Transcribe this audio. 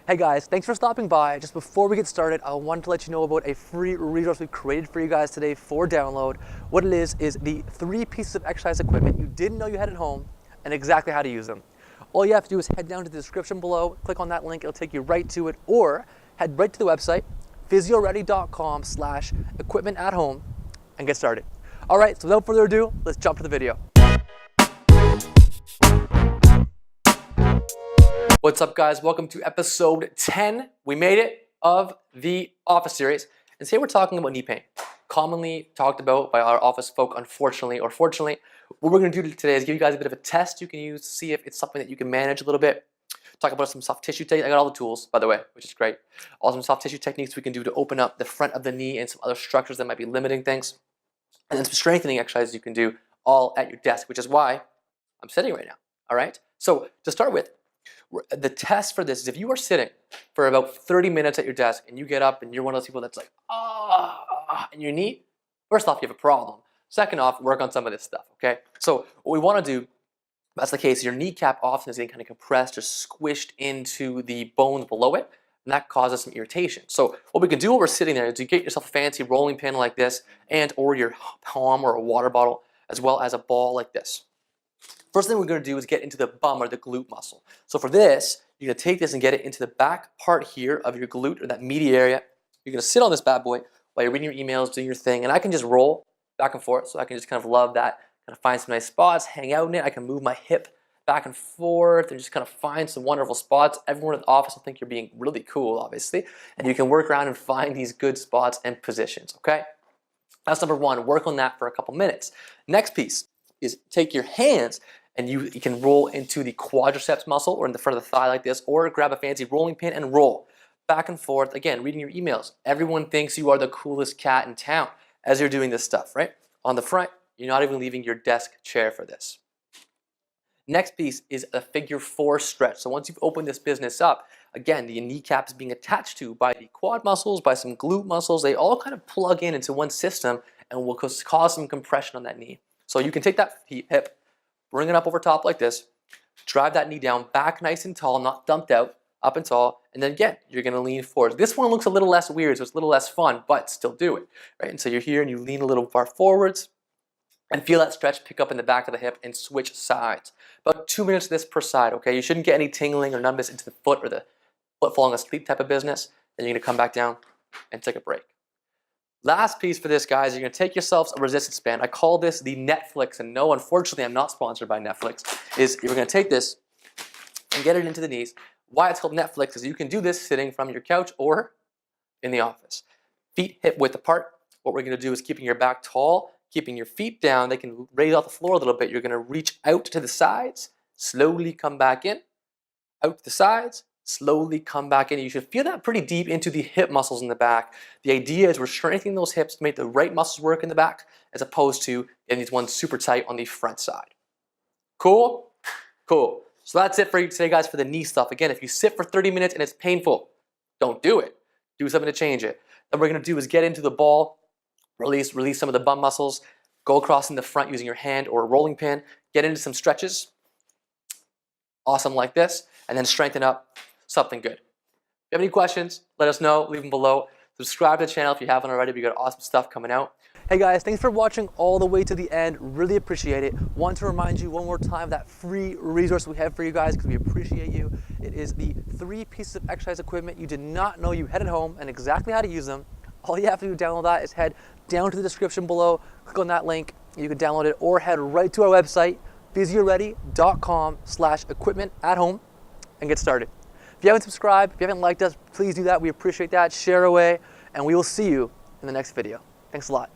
Hey guys, thanks for stopping by. Just before we get started, I wanted to let you know about a free resource we created for you guys today for download. What it is the 3 pieces of exercise equipment you didn't know you had at home and exactly how to use them. All you have to do is head down to the description below, click on that link, it'll take you right to it, or head right to the website, PhysioReady.com/equipment at home, and get started. All right, so without further ado, let's jump to the video. What's up guys, welcome to episode 10. We made it of the office series. And today we're talking about knee pain. Commonly talked about by our office folk, unfortunately or fortunately. What we're gonna do today is give you guys a bit of a test you can use to see if it's something that you can manage a little bit. Talk about some soft tissue techniques. I got all the tools, by the way, which is great. All some soft tissue techniques we can do to open up the front of the knee and some other structures that might be limiting things. And then some strengthening exercises you can do all at your desk, which is why I'm sitting right now, all right? So to start with, the test for this is if you are sitting for about 30 minutes at your desk and you get up and you're one of those people that's like, in your knee, first off, you have a problem. Second off, work on some of this stuff, okay? So what we want to do, if that's the case, your kneecap often is getting kind of compressed or squished into the bones below it, and that causes some irritation. So what we can do while we're sitting there is you get yourself a fancy rolling pin like this and or your palm or a water bottle, as well as a ball like this. First thing we're going to do is get into the bum or the glute muscle. So for this, you're going to take this and get it into the back part here of your glute or that meaty area. You're going to sit on this bad boy while you're reading your emails, doing your thing, and I can just roll back and forth. So I can just kind of love that, kind of find some nice spots, hang out in it. I can move my hip back and forth and just kind of find some wonderful spots. Everyone in the office will think you're being really cool, obviously, and you can work around and find these good spots and positions, okay? That's number one. Work on that for a couple minutes. Next piece is take your hands and you can roll into the quadriceps muscle or in the front of the thigh like this, or grab a fancy rolling pin and roll back and forth. Again, reading your emails. Everyone thinks you are the coolest cat in town as you're doing this stuff, right? On the front, you're not even leaving your desk chair for this. Next piece is a figure 4 stretch. So once you've opened this business up, again, the kneecap is being attached to by the quad muscles, by some glute muscles. They all kind of plug in into one system and will cause some compression on that knee. So you can take that hip, bring it up over top like this, drive that knee down, back nice and tall, not dumped out, up and tall, and then again, you're gonna lean forward. This one looks a little less weird, so it's a little less fun, but still do it, right? And so you're here and you lean a little far forwards and feel that stretch pick up in the back of the hip and switch sides. About 2 minutes of this per side, okay? You shouldn't get any tingling or numbness into the foot or the foot falling asleep type of business. Then you're gonna come back down and take a break. Last piece for this, guys, you're going to take yourselves a resistance band. I call this the Netflix, and no, unfortunately, I'm not sponsored by Netflix. You're going to take this and get it into the knees. Why it's called Netflix is you can do this sitting from your couch or in the office. Feet hip width apart. What we're going to do is keeping your back tall, keeping your feet down. They can raise off the floor a little bit. You're going to reach out to the sides, slowly come back in, out to the sides, slowly come back in. You should feel that pretty deep into the hip muscles in the back. The idea is we're strengthening those hips to make the right muscles work in the back as opposed to getting these ones super tight on the front side. Cool? Cool. So that's it for you today, guys, for the knee stuff. Again, if you sit for 30 minutes and it's painful, don't do it. Do something to change it. Then what we're going to do is get into the ball, release some of the bum muscles, go across in the front using your hand or a rolling pin, get into some stretches, awesome like this, and then strengthen up something good. If you have any questions, let us know, leave them below. Subscribe to the channel if you haven't already. We got awesome stuff coming out. Hey guys, thanks for watching all the way to the end. Really appreciate it. Want to remind you one more time of that free resource we have for you guys because we appreciate you. It is the 3 pieces of exercise equipment you did not know you had at home and exactly how to use them. All you have to do to download that is head down to the description below, click on that link, you can download it, or head right to our website, PhysioReady.com/equipment at home, and get started. If you haven't subscribed, if you haven't liked us, please do that. We appreciate that. Share away, and we will see you in the next video. Thanks a lot.